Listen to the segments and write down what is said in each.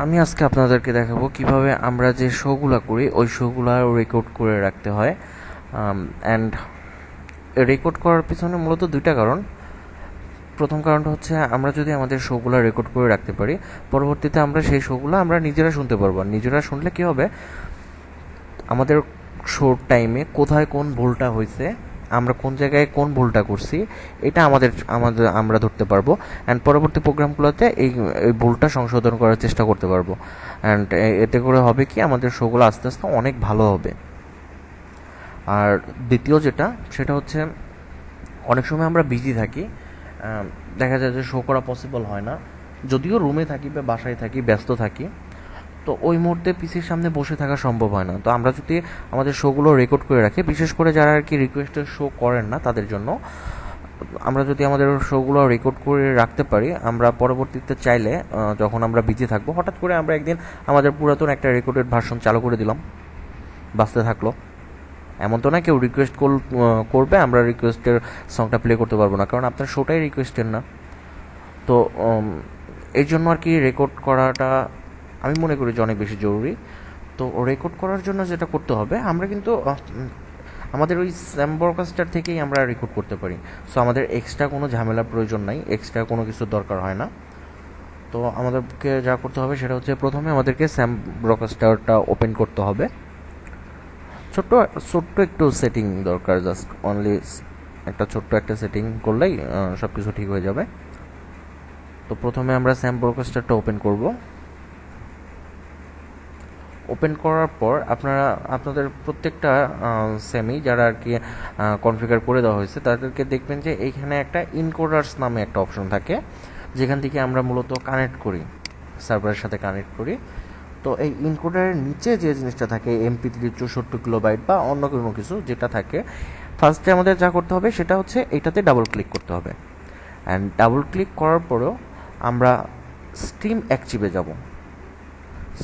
আমি আজকে আপনাদেরকে দেখাবো কিভাবে আমরা যে শোগুলো করি ওই শোগুলো রেকর্ড করে রাখতে হয়। অ্যান্ড রেকর্ড করার পিছনে মূলত দুইটা কারণ। প্রথম কারণটা হচ্ছে আমরা যদি আমাদের শোগুলো রেকর্ড করে রাখতে পারি, পরবর্তীতে আমরা সেই শোগুলো আমরা নিজেরা শুনতে পারবো। আর নিজেরা শুনলে কী হবে, আমাদের শোর টাইমে কোথায় কোন ভুলটা হয়েছে, আমরা কোন জায়গায় কোন ভুলটা করছি, এটা আমাদের আমাদের আমরা ধরতে পারবো। অ্যান্ড পরবর্তী প্রোগ্রামগুলোতে এই ভুলটা সংশোধন করার চেষ্টা করতে পারবো। অ্যান্ড এতে করে হবে কি, আমাদের শোগুলো আস্তে আস্তে অনেক ভালো হবে। আর দ্বিতীয় যেটা, সেটা হচ্ছে অনেক সময় আমরা বিজি থাকি, দেখা যায় যে শো করা পসিবল হয় না। যদিও রুমে থাকি বা বাসায় থাকি, ব্যস্ত থাকি, তো ওই মুহূর্তে পিসির সামনে বসে থাকা সম্ভব হয় না। তো আমরা যদি আমাদের শোগুলো রেকর্ড করে রাখি, বিশেষ করে যারা আর কি রিকোয়েস্টের শো করেন না তাদের জন্য, আমরা যদি আমাদের শোগুলো রেকর্ড করে রাখতে পারি, আমরা পরবর্তীতে চাইলে যখন আমরা বিজি থাকবো, হঠাৎ করে আমরা একদিন আমাদের পুরাতন একটা রেকর্ডেড ভার্সন চালু করে দিলাম, বাঁচতে থাকলো। এমন তো না কেউ রিকোয়েস্ট করবে আমরা রিকোয়েস্টের সংটা প্লে করতে পারবো না, কারণ আপনার শোটাই রিকোয়েস্টের না। তো এই জন্য আর কি রেকর্ড করাটা আমি মনে করি যে অনেক বেশি জরুরি। তো রেকর্ড করার জন্য যেটা করতে হবে, আমরা কিন্তু আমাদের ওই স্যাম ব্রডকাস্টার থেকেই আমরা রেকর্ড করতে পারি। সো আমাদের এক্সট্রা কোনো ঝামেলার প্রয়োজন নাই, এক্সট্রা কোনো কিছুর দরকার হয় না। তো আমাদেরকে যা করতে হবে সেটা হচ্ছে, প্রথমে আমাদেরকে স্যাম ব্রডকাস্টারটা ওপেন করতে হবে। ছোট্ট ছোট্ট একটু সেটিং দরকার, জাস্ট অনলি একটা ছোট্ট একটা সেটিং করলেই সব কিছু ঠিক হয়ে যাবে। তো প্রথমে আমরা স্যাম ব্রডকাস্টারটা ওপেন করব। ওপেন করার পর আপনারা আপনাদের প্রত্যেকটা সেমি যারা আর কি কনফিগার করে দেওয়া হয়েছে, তাদেরকে দেখবেন যে এইখানে একটা ইনকোডার্স নামে একটা অপশন থাকে, যেখান থেকে আমরা মূলত কানেক্ট করি, সার্ভারের সাথে কানেক্ট করি। তো এই ইনকোডারের নিচে যে জিনিসটা থাকে, MP3 64 কিলোবাইট বা অন্য কোনো কিছু যেটা থাকে, ফার্স্টে আমাদের যা করতে হবে সেটা হচ্ছে এইটাতে ডাবল ক্লিক করতে হবে। অ্যান্ড ডাবল ক্লিক করার পরেও আমরা স্ট্রিম অ্যাক্টিভে যাব।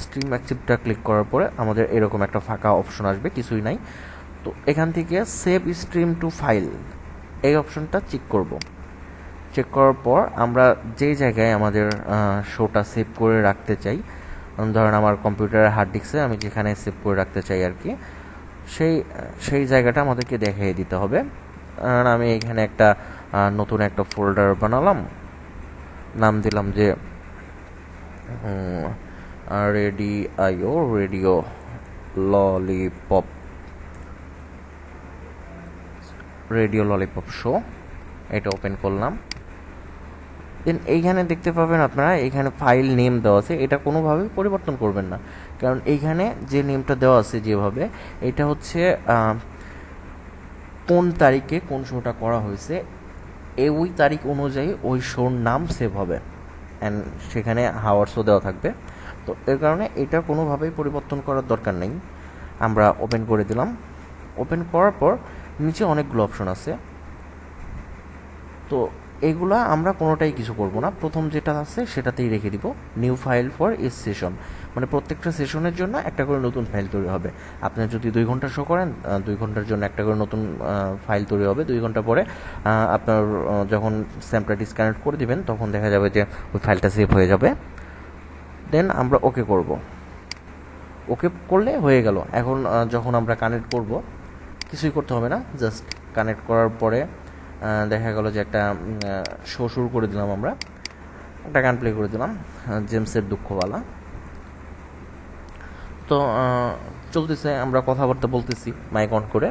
স্ট্রিম অ্যাক্টিভটা ক্লিক করার পরে আমাদের এরকম একটা ফাঁকা অপশন আসবে, কিছুই নাই। তো এখান থেকে সেভ স্ট্রিম টু ফাইল, এই অপশনটা চেক করব। চেক করার পর আমরা যেই জায়গায় আমাদের শোটা সেভ করে রাখতে চাই, ধরেন আমার কম্পিউটারের হার্ড ডিস্কে আমি যেখানে সেভ করে রাখতে চাই আর কি, সেই সেই জায়গাটা আমাদেরকে দেখিয়ে দিতে হবে। আর আমি এখানে একটা নতুন একটা ফোল্ডার বানালাম, নাম দিলাম যে radio lollipop radio lollipop show. এটা ওপেন করলাম। দেন এইখানে দেখতে পাবেন আপনারা, এখানে ফাইল নেম দেওয়া আছে, এটা কোনোভাবেই পরিবর্তন করবেন না, কারণ এইখানে যে নেমটা দেওয়া আছে যেভাবে, এটা হচ্ছে কোন তারিখে কোন শোটা করা হয়েছে, ওই তারিখ অনুযায়ী ওই শোর নাম সেভ হবে। অ্যান্ড সেখানে হাওয়ার্সও দেওয়া থাকবে। তো এর কারণে এটা কোনোভাবেই পরিবর্তন করার দরকার নেই। আমরা ওপেন করে দিলাম। ওপেন করার পর নিচে অনেকগুলো অপশন আছে। তো এগুলা আমরা কোনোটাই কিছু করব না, প্রথম যেটা আছে সেটাতেই রেখে দিব, new file for each session. মানে প্রত্যেকটা সেশনের জন্য একটা করে নতুন ফাইল তৈরি হবে। আপনার যদি 2 ঘন্টা শো করেন, 2 ঘন্টার জন্য একটা করে নতুন ফাইল তৈরি হবে। 2 ঘন্টা পরে আপনার যখন স্যাম্পটা ডিসকানেক্ট করে দিবেন, তখন দেখা যাবে যে ওই ফাইলটা সেভ হয়ে যাবে। দেন আমরা ওকে করব। ওকে করলে হয়ে গেল। এখন যখন আমরা কানেক্ট করব, কিছুই করতে হবে না, জাস্ট কানেক্ট করার পরে দেখা গেল যে একটা শো শুরু করে দিলাম, আমরা একটা গান প্লে করে দিলাম, জেমসের দুঃখবালা। তো চলতেছে, আমরা কথাবার্তা বলতেছি মাইক অন করে।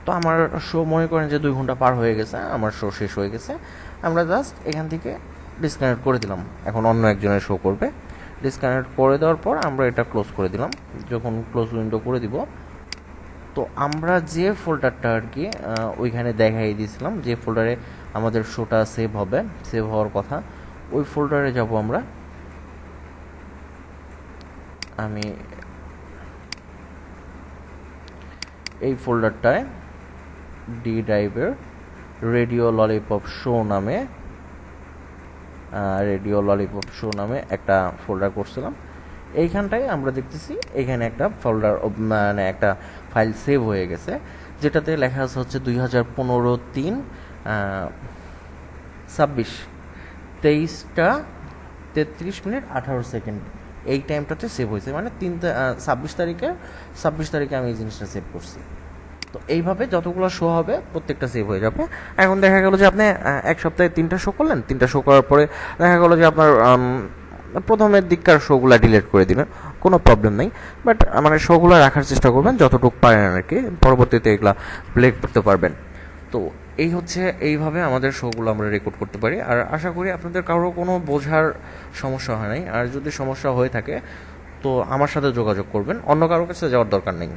তো আমার শো মনে করেন যে 2 ঘন্টা পার হয়ে গেছে, আমার শো শেষ হয়ে গেছে। আমরা জাস্ট এখান থেকে ডিসকানেক্ট করে দিলাম, এখন অন্য একজনের শো করবে। ডিসকানেক্ট করে দেওয়ার পর আমরা এটা ক্লোজ করে দিলাম। যখন ক্লোজ উইন্ডো করে দিব, তো আমরা যে ফোল্ডারটা আর কি ওইখানে দেখাই দিয়েছিলাম, যে ফোল্ডারে আমাদের শোটা সেভ হবে, সেভ হওয়ার কথা, ওই ফোল্ডারে যাব আমরা। আমি এই ফোল্ডারটায় ডি ড্রাইভের রেডিও ললিপপ শো নামে একটা ফোল্ডার করছিলাম। এইখানটায় আমরা দেখতেছি এখানে একটা ফোল্ডার, মানে একটা ফাইল সেভ হয়ে গেছে, যেটাতে লেখা আছে হচ্ছে 2015-3-26, 23টা 33 মিনিট 18 সেকেন্ড এই টাইমটাতে সেভ হয়েছে, মানে 26 তারিখে আমি এই জিনিসটা সেভ করছি। তো এইভাবে যতগুলো শো হবে প্রত্যেকটা সেভ হয়ে যাবে। এখন দেখা গেল যে আপনি এক সপ্তাহে 3টা শো করলেন, 3টা শো করার পরে দেখা গেল যে আপনার প্রথমের দিককার শোগুলো ডিলিট করে দিলেন, কোনো প্রবলেম নেই। বাট মানে শোগুলো রাখার চেষ্টা করবেন যতটুকু পারেন আর কি, পরবর্তীতে এগুলা প্লে করতে পারবেন। তো এই হচ্ছে এইভাবে আমাদের শোগুলো আমরা রেকর্ড করতে পারি। আর আশা করি আপনাদের কারো কোনো বোঝার সমস্যা হয় নাই। আর যদি সমস্যা হয়ে থাকে তো আমার সাথে যোগাযোগ করবেন, অন্য কারোর কাছে যাওয়ার দরকার নেই।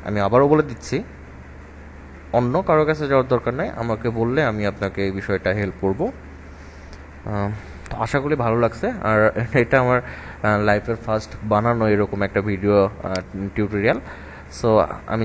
আমি আবারও বলে দিচ্ছি, অন্য কারোর কাছে যাওয়ার দরকার নেই, আমাকে বললে আমি আপনাকে এই বিষয়টা হেল্প করব। তো আশা করি ভালো লাগছে। আর এটা আমার লাইফের ফার্স্ট বানানো এরকম একটা ভিডিও টিউটোরিয়াল। সো আমি